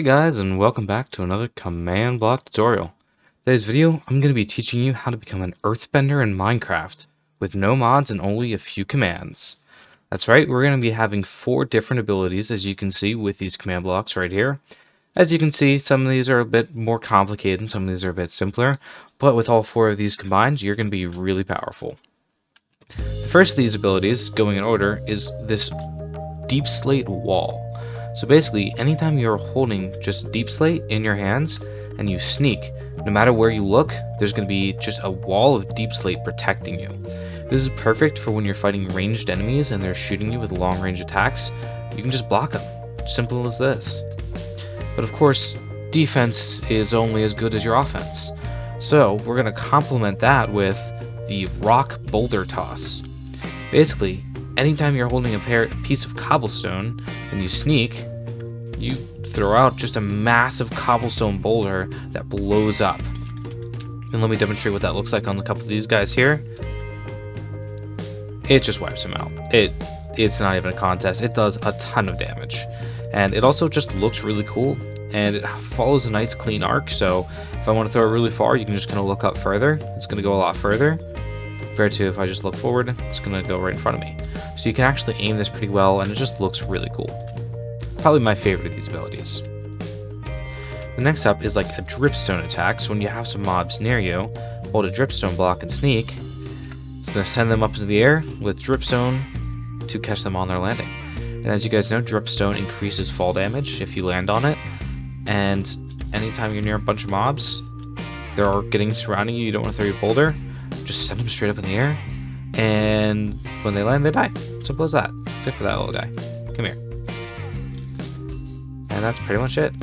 Hey guys, and welcome back to another command block tutorial. Today's video, I'm going to be teaching you how to become an earthbender in Minecraft with no mods and only a few commands. That's right, we're going to be having 4 different abilities, as you can see with these command blocks right here. As you can see, some of these are a bit more complicated and some of these are a bit simpler, but with all 4 of these combined, you're going to be really powerful. The first of these abilities, going in order, is this deep slate wall. So basically, anytime you're holding just deep slate in your hands and you sneak, no matter where you look, there's going to be just a wall of deep slate protecting you. This is perfect for when you're fighting ranged enemies and they're shooting you with long range attacks. You can just block them. Simple as this. But of course, defense is only as good as your offense. So we're going to complement that with the rock boulder toss. Basically, anytime you're holding a piece of cobblestone and you sneak, you throw out just a massive cobblestone boulder that blows up. And let me demonstrate what that looks like on a couple of these guys here. It just wipes them out. It's not even a contest. It does a ton of damage. And it also just looks really cool. And it follows a nice clean arc, so if I want to throw it really far, you can just kind of look up further. It's going to go a lot further. Compared to if I just look forward, it's going to go right in front of me. So you can actually aim this pretty well, and it just looks really cool. Probably my favorite of these abilities. The next up is like a dripstone attack, so when you have some mobs near you, hold a dripstone block and sneak. It's going to send them up into the air with dripstone to catch them on their landing. And as you guys know, dripstone increases fall damage if you land on it, and anytime you're near a bunch of mobs, they're getting surrounding you, you don't want to throw your boulder, just send them straight up in the air, and when they land, they die. Simple as that. Good for that little guy. Come here. And that's pretty much it.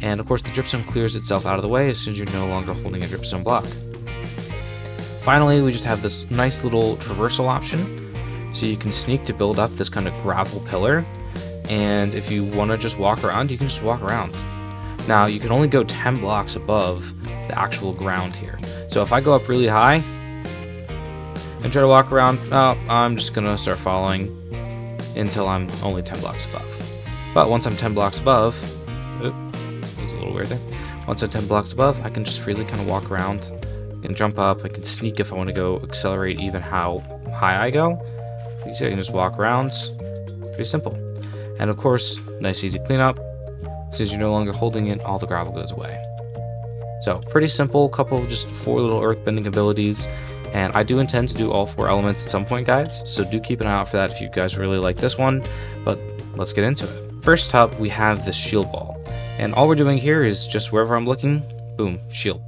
And of course, the dripstone clears itself out of the way as soon as you're no longer holding a dripstone block. Finally, we just have this nice little traversal option. So you can sneak to build up this kind of gravel pillar. And if you want to just walk around, you can just walk around. Now, you can only go 10 blocks above the actual ground here. So if I go up really high and try to walk around, I'm just going to start following until I'm only 10 blocks above. But once I'm 10 blocks above, that was a little weird there. Once I'm 10 blocks above, I can just freely kind of walk around. I can jump up, I can sneak if I want to go accelerate even how high I go. You see, I can just walk around. Pretty simple. And of course, nice easy cleanup. Since you're no longer holding it, all the gravel goes away. So, pretty simple, couple of just 4 little earthbending abilities. And I do intend to do all 4 elements at some point, guys, so do keep an eye out for that if you guys really like this one. But let's get into it. First up, we have this shield wall. And all we're doing here is just wherever I'm looking, boom, shield.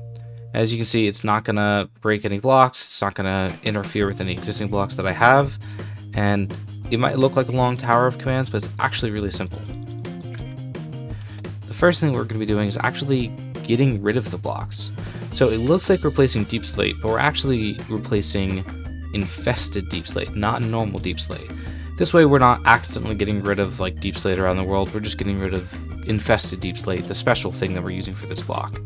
As you can see, it's not going to break any blocks, it's not going to interfere with any existing blocks that I have. And it might look like a long tower of commands, but it's actually really simple. The first thing we're going to be doing is actually getting rid of the blocks. So it looks like we're replacing deep slate, but we're actually replacing infested deep slate, not normal deep slate. This way we're not accidentally getting rid of like deep slate around the world, we're just getting rid of infested deep slate, the special thing that we're using for this block.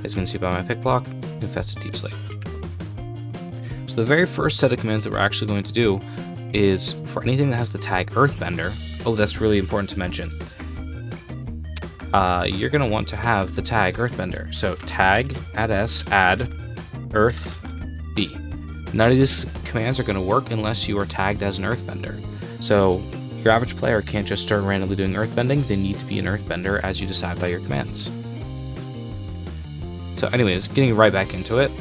As you can see by my pick block, infested deep slate. So the very first set of commands that we're actually going to do is for anything that has the tag earthbender. Oh, that's really important to mention. You're going to want to have the tag earthbender. So tag add s add earth b. None of these commands are going to work unless you are tagged as an earthbender. So your average player can't just start randomly doing earthbending. They need to be an earthbender as you decide by your commands. So anyways, getting right back into it,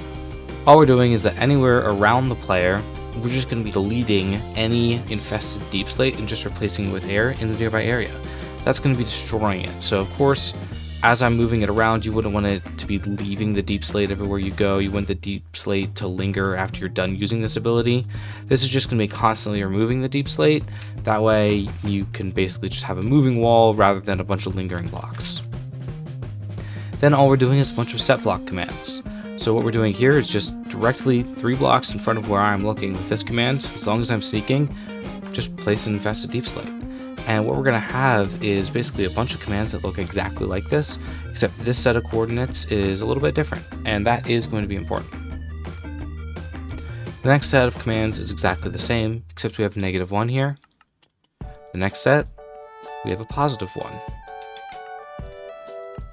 all we're doing is that anywhere around the player, we're just going to be deleting any infested deep slate and just replacing it with air in the nearby area. That's going to be destroying it. So of course, as I'm moving it around, you wouldn't want it to be leaving the deep slate everywhere you go. You want the deep slate to linger after you're done using this ability. This is just going to be constantly removing the deep slate. That way you can basically just have a moving wall rather than a bunch of lingering blocks. Then all we're doing is a bunch of set block commands. So what we're doing here is just directly 3 blocks in front of where I'm looking with this command. As long as I'm sneaking, just place an infested deep slate. And what we're going to have is basically a bunch of commands that look exactly like this, except this set of coordinates is a little bit different, and that is going to be important. The next set of commands is exactly the same, except we have -1 here. The next set, we have a +1.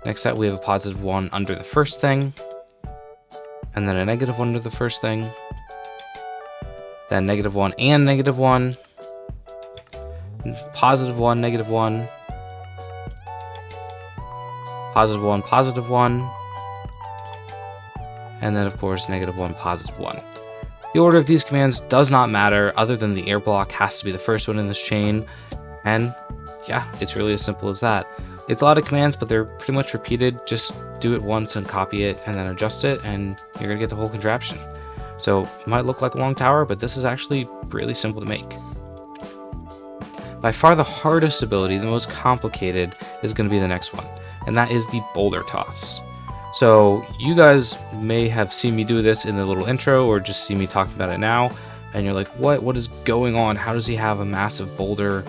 Next up, we have a +1 under the first thing, and then a -1 under the first thing, then -1 and -1, +1, -1, +1, +1, and then of course -1, +1. The order of these commands does not matter, other than the air block has to be the first one in this chain, and yeah, it's really as simple as that. It's a lot of commands, but they're pretty much repeated. Just do it once and copy it and then adjust it, and you're gonna get the whole contraption. So it might look like a long tower, but this is actually really simple to make. By far the hardest ability, the most complicated, is going to be the next one, and that is the boulder toss. So you guys may have seen me do this in the little intro, or just see me talking about it now, and you're like, what is going on? How does he have a massive boulder?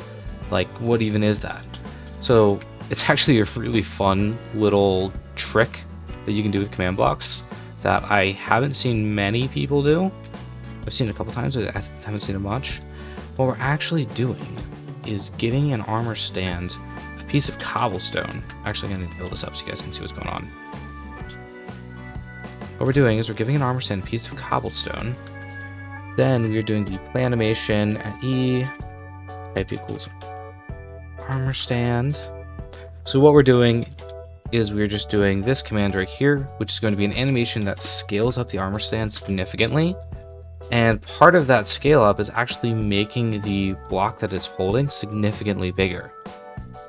Like, what even is that? So it's actually a really fun little trick that you can do with command blocks that I haven't seen many people do. I've seen it a couple times, I haven't seen it much. What we're actually doing is giving an armor stand a piece of cobblestone. Actually, I'm going to build this up so you guys can see what's going on. What we're doing is we're giving an armor stand a piece of cobblestone. Then we're doing the play animation at E, type equals armor stand. So what we're doing is we're just doing this command right here, which is going to be an animation that scales up the armor stand significantly. And part of that scale up is actually making the block that it's holding significantly bigger.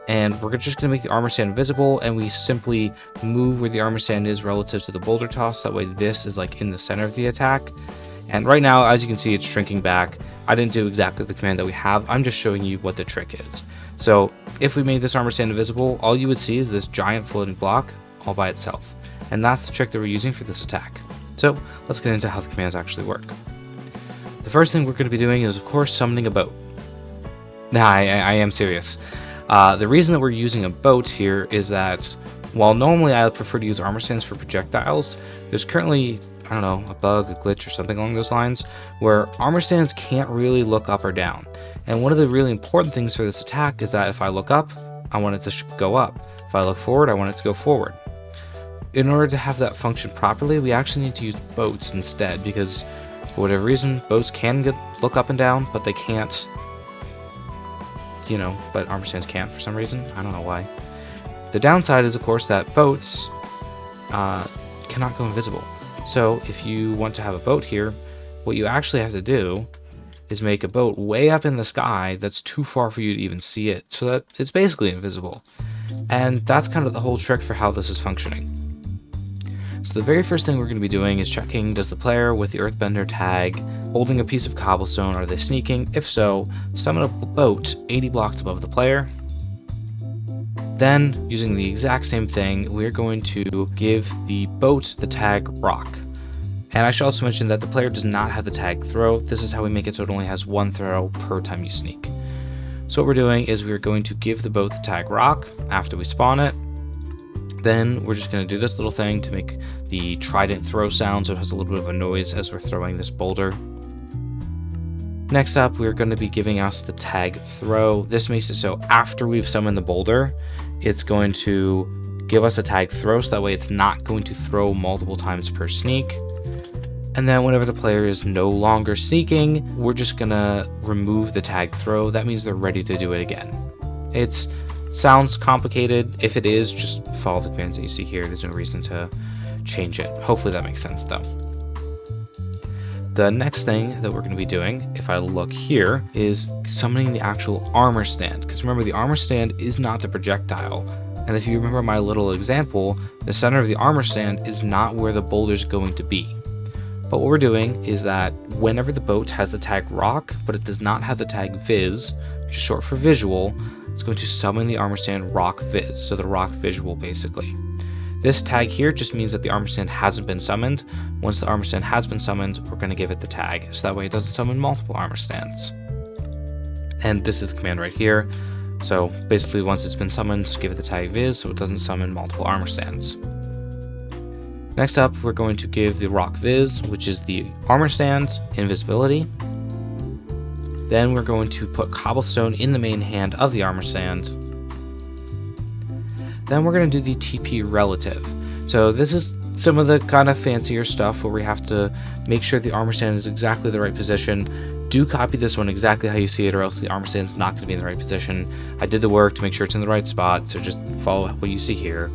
And we're just going to make the armor stand visible, and we simply move where the armor stand is relative to the boulder toss. That way this is like in the center of the attack. And right now, as you can see, it's shrinking back. I didn't do exactly the command that we have. I'm just showing you what the trick is. So if we made this armor stand invisible, all you would see is this giant floating block all by itself. And that's the trick that we're using for this attack. So let's get into how the commands actually work. The first thing we're going to be doing is, of course, summoning a boat. Nah, I am serious. The reason that we're using a boat here is that while normally I prefer to use armor stands for projectiles, there's currently, I don't know, a bug, a glitch, or something along those lines, where armor stands can't really look up or down. And one of the really important things for this attack is that if I look up, I want it to go up. If I look forward, I want it to go forward. In order to have that function properly, we actually need to use boats instead, because for whatever reason, boats can look up and down, but they can't, but armor stands can't for some reason. I don't know why. The downside is, of course, that boats cannot go invisible. So if you want to have a boat here, what you actually have to do is make a boat way up in the sky that's too far for you to even see it, so that it's basically invisible. And that's kind of the whole trick for how this is functioning. So the very first thing we're going to be doing is checking, does the player with the Earthbender tag holding a piece of cobblestone, are they sneaking? If so, summon a boat 80 blocks above the player. Then, using the exact same thing, we're going to give the boat the tag rock. And I should also mention that the player does not have the tag throw. This is how we make it so it only has one throw per time you sneak. So what we're doing is we're going to give the boat the tag rock after we spawn it. Then we're just going to do this little thing to make the trident throw sound, so it has a little bit of a noise as we're throwing this boulder. Next up, we're going to be giving us the tag throw. This makes it so after we've summoned the boulder, it's going to give us a tag throw, so that way it's not going to throw multiple times per sneak. And then whenever the player is no longer sneaking, we're just going to remove the tag throw. That means they're ready to do it again. It sounds complicated. If it is, just follow the commands that you see here. There's no reason to change it. Hopefully that makes sense though. The next thing that we're going to be doing, if I look here, is summoning the actual armor stand. Because remember, the armor stand is not the projectile. And if you remember my little example, the center of the armor stand is not where the boulder is going to be. But what we're doing is that whenever the boat has the tag rock, but it does not have the tag viz, which is short for visual, it's going to summon the armor stand rock viz, so the rock visual basically. This tag here just means that the armor stand hasn't been summoned. Once the armor stand has been summoned, we're going to give it the tag, so that way it doesn't summon multiple armor stands. And this is the command right here. So basically once it's been summoned, give it the tag viz so it doesn't summon multiple armor stands. Next up, we're going to give the rock viz, which is the armor stand, invisibility. Then we're going to put cobblestone in the main hand of the armor stand. Then we're going to do the TP relative. So this is some of the kind of fancier stuff where we have to make sure the armor stand is exactly the right position. Do copy this one exactly how you see it, or else the armor stand is not going to be in the right position. I did the work to make sure it's in the right spot, so just follow what you see here.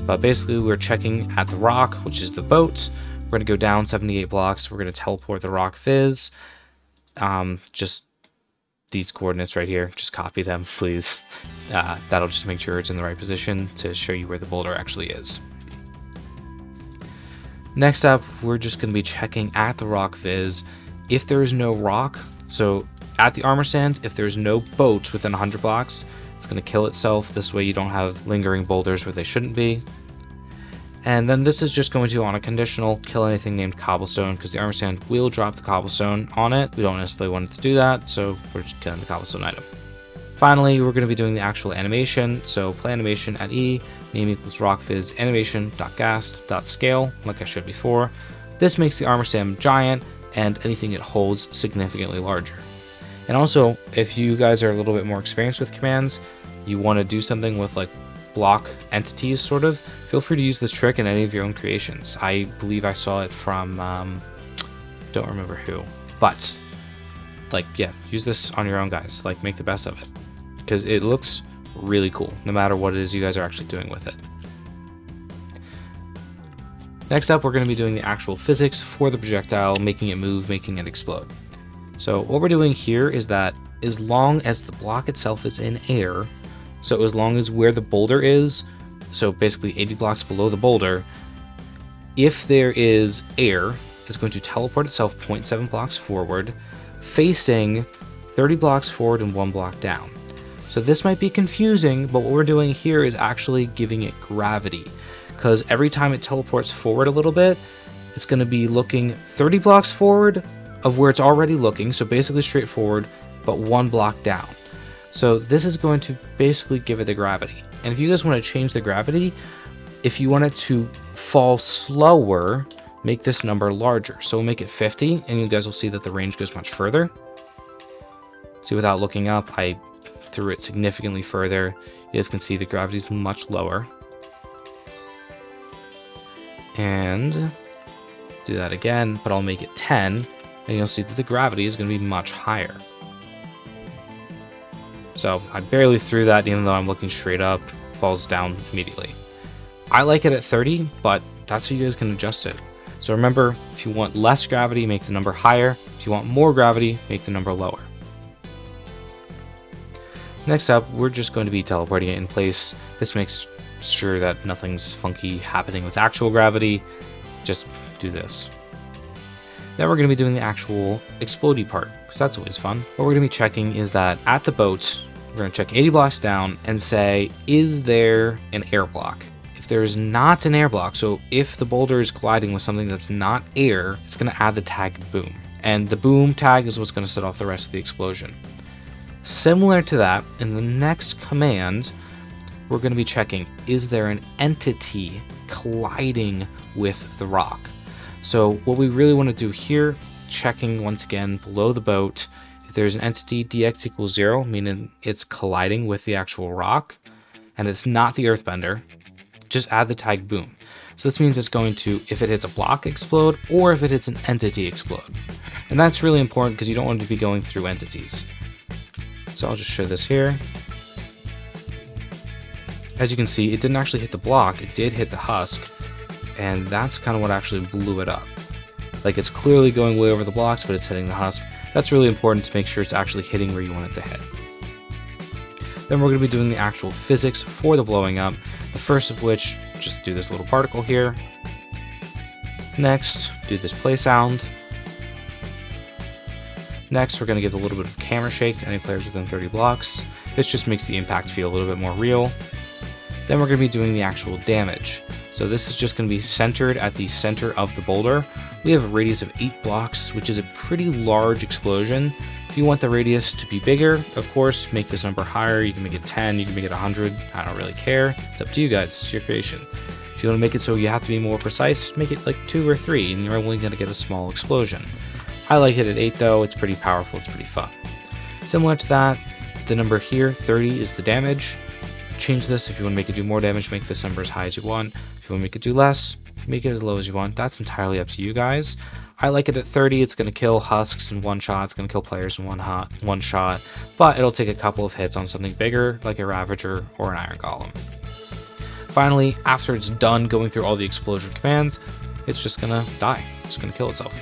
But basically we're checking at the rock, which is the boat. We're going to go down 78 blocks. We're going to teleport the rock fizz. Just these coordinates right here, just copy them, please. That'll just make sure it's in the right position to show you where the boulder actually is. Next up, we're just going to be checking at the rock fizz. If there is no rock, so at the armor stand, if there's no boats within 100 blocks, it's going to kill itself. This way you don't have lingering boulders where they shouldn't be. And then this is just going to, on a conditional, kill anything named cobblestone, because the armor stand will drop the cobblestone on it. We don't necessarily want it to do that, so we're just killing the cobblestone item. Finally, we're going to be doing the actual animation. So play animation at E, name equals rockfizz animation.ghast.scale, like I showed before. This makes the armor stand giant, and anything it holds significantly larger. And also, if you guys are a little bit more experienced with commands, you want to do something with like block entities sort of, feel free to use this trick in any of your own creations. I believe I saw it from, don't remember who, but like, yeah, use this on your own, guys. Like, make the best of it, because it looks really cool no matter what it is you guys are actually doing with it. Next up, we're going to be doing the actual physics for the projectile, making it move, making it explode. So what we're doing here is that as long as the block itself is in air, so as long as where the boulder is, so basically 80 blocks below the boulder, if there is air, it's going to teleport itself 0.7 blocks forward, facing 30 blocks forward and 1 block down. So this might be confusing, but what we're doing here is actually giving it gravity, because every time it teleports forward a little bit, it's going to be looking 30 blocks forward of where it's already looking, so basically straight forward, but 1 block down. So this is going to basically give it the gravity. And if you guys want to change the gravity, if you want it to fall slower, make this number larger. So we'll make it 50, and you guys will see that the range goes much further. See, without looking up, I threw it significantly further. You guys can see the gravity is much lower. And do that again, but I'll make it 10, and you'll see that the gravity is going to be much higher. So I barely threw that, even though I'm looking straight up, falls down immediately. I like it at 30, but that's how you guys can adjust it. So remember, if you want less gravity, make the number higher. If you want more gravity, make the number lower. Next up, we're just going to be teleporting it in place. This makes sure that nothing's funky happening with actual gravity. Just do this. Then we're going to be doing the actual explodey part, because that's always fun. What we're going to be checking is that at the boat, we're going to check 80 blocks down and say, is there an air block? If there's not an air block, so if the boulder is colliding with something that's not air, it's going to add the tag boom. And the boom tag is what's going to set off the rest of the explosion. Similar to that, in the next command, we're going to be checking, is there an entity colliding with the rock? So what we really want to do here, checking once again below the boat, if there's an entity dx equals 0, meaning it's colliding with the actual rock, and it's not the earthbender, just add the tag boom. So this means it's going to, if it hits a block, explode, or if it hits an entity, explode. And that's really important because you don't want to be going through entities. So I'll just show this here. As you can see, it didn't actually hit the block, it did hit the husk, and that's kind of what actually blew it up. Like, it's clearly going way over the blocks, but it's hitting the husk. That's really important to make sure it's actually hitting where you want it to hit. Then we're going to be doing the actual physics for the blowing up, the first of which, just do this little particle here. Next, do this play sound. Next, we're going to give a little bit of camera shake to any players within 30 blocks. This just makes the impact feel a little bit more real. Then we're going to be doing the actual damage. So this is just going to be centered at the center of the boulder. We have a radius of 8 blocks, which is a pretty large explosion. If you want the radius to be bigger, of course, make this number higher. You can make it 10, you can make it 100. I don't really care. It's up to you guys. It's your creation. If you want to make it so you have to be more precise, make it like 2 or 3, and you're only going to get a small explosion. I like it at 8 though. It's pretty powerful. It's pretty fun. Similar to that, the number here, 30, is the damage. change this. If you want to make it do more damage, make this number as high as you want. If you want to make it do less, make it as low as you want. That's entirely up to you guys. I like it at 30. It's going to kill husks in one shot. It's going to kill players in one shot, but it'll take a couple of hits on something bigger like a Ravager or an Iron Golem. Finally, after it's done going through all the explosion commands, it's just going to die. It's going to kill itself.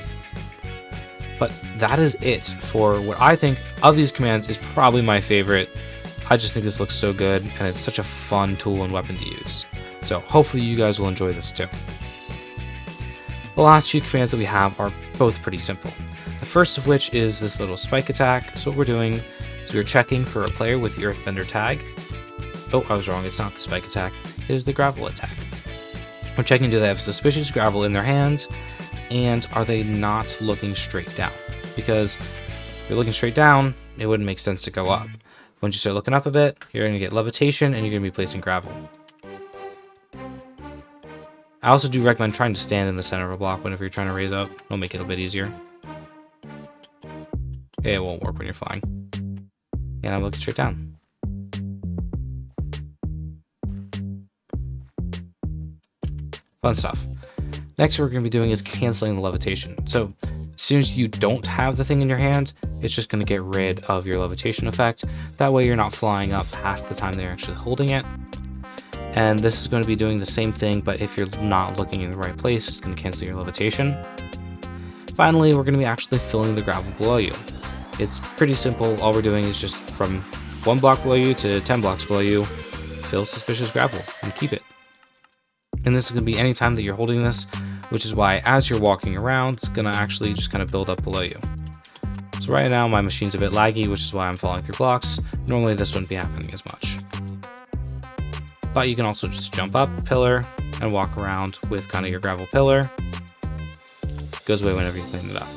But that is it for what I think of these commands is probably my favorite. I just think this looks so good, and it's such a fun tool and weapon to use. So hopefully you guys will enjoy this too. The last few commands that we have are both pretty simple. The first of which is this little spike attack. So what we're doing is we're checking for a player with the Earthbender tag. Oh, I was wrong. It's not the spike attack. It is the gravel attack. We're checking, do they have suspicious gravel in their hand, and are they not looking straight down? Because if you're looking straight down, it wouldn't make sense to go up. Once you start looking up a bit, you're going to get levitation, and you're going to be placing gravel. I also do recommend trying to stand in the center of a block whenever you're trying to raise up. It'll make it a bit easier. Okay, it won't work when you're flying. And I'm looking straight down. Fun stuff. Next, what we're going to be doing is canceling the levitation. So as soon as you don't have the thing in your hand, it's just going to get rid of your levitation effect. That way you're not flying up past the time they're actually holding it. And this is going to be doing the same thing, but if you're not looking in the right place, it's going to cancel your levitation. Finally, we're going to be actually filling the gravel below you. It's pretty simple. All we're doing is just from 1 block below you to 10 blocks below you, fill suspicious gravel and keep it. And this is going to be any time that you're holding this, which is why as you're walking around, it's going to actually just kind of build up below you. So right now my machine's a bit laggy, which is why I'm falling through blocks. Normally this wouldn't be happening as much. But you can also just jump up a pillar and walk around with kind of your gravel pillar. Goes away whenever you clean it up.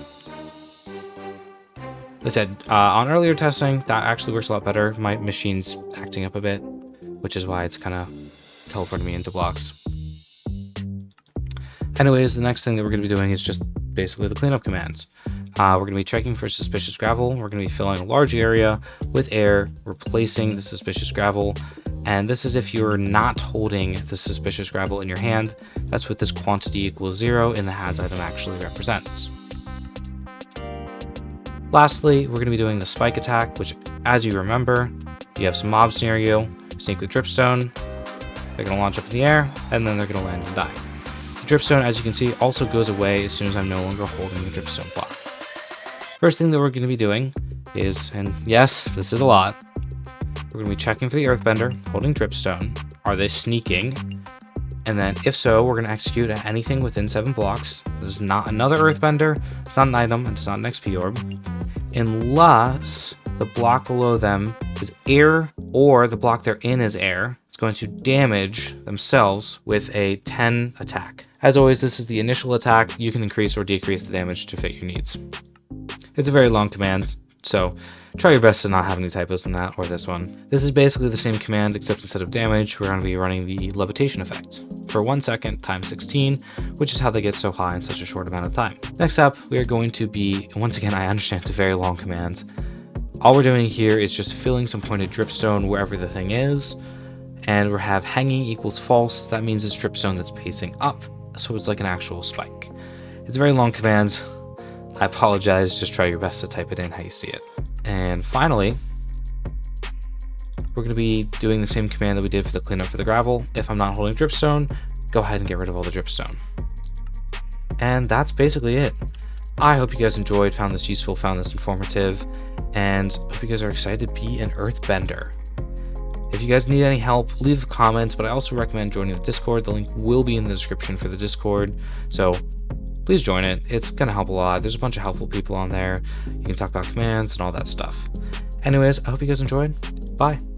Like I said, on earlier testing, that actually works a lot better. My machine's acting up a bit, which is why it's kind of teleporting me into blocks. Anyways, the next thing that we're going to be doing is just basically the cleanup commands. We're going to be checking for suspicious gravel. We're going to be filling a large area with air, replacing the suspicious gravel. And this is if you're not holding the suspicious gravel in your hand. That's what this quantity equals 0 in the HADS item actually represents. Lastly, we're going to be doing the spike attack, which, as you remember, you have some mobs near you, sneak with dripstone, they're going to launch up in the air, and then they're going to land and die. The dripstone, as you can see, also goes away as soon as I'm no longer holding the dripstone block. First thing that we're going to be doing is, and yes, this is a lot, we're going to be checking for the Earthbender, holding dripstone. Are they sneaking? And then if so, we're going to execute at anything within 7 blocks. There's not another Earthbender, it's not an item, and it's not an XP orb. Unless the block below them is air or the block they're in is air, it's going to damage themselves with a 10 attack. As always, this is the initial attack. You can increase or decrease the damage to fit your needs. It's a very long command, so try your best to not have any typos in that or this one. This is basically the same command, except instead of damage, we're going to be running the levitation effect for 1 second times 16, which is how they get so high in such a short amount of time. Next up, we are going to be, once again, I understand it's a very long command. All we're doing here is just filling some pointed dripstone wherever the thing is, and we have hanging equals false. That means it's dripstone that's pacing up, so it's like an actual spike. It's a very long command. I apologize, just try your best to type it in how you see it. And finally, we're going to be doing the same command that we did for the cleanup for the gravel. If I'm not holding dripstone, go ahead and get rid of all the dripstone. And that's basically it. I hope you guys enjoyed, found this useful, found this informative, and hope you guys are excited to be an Earthbender. If you guys need any help, leave comments, but I also recommend joining the Discord. The link will be in the description for the Discord, so please join it. It's going to help a lot. There's a bunch of helpful people on there. You can talk about commands and all that stuff. Anyways, I hope you guys enjoyed. Bye.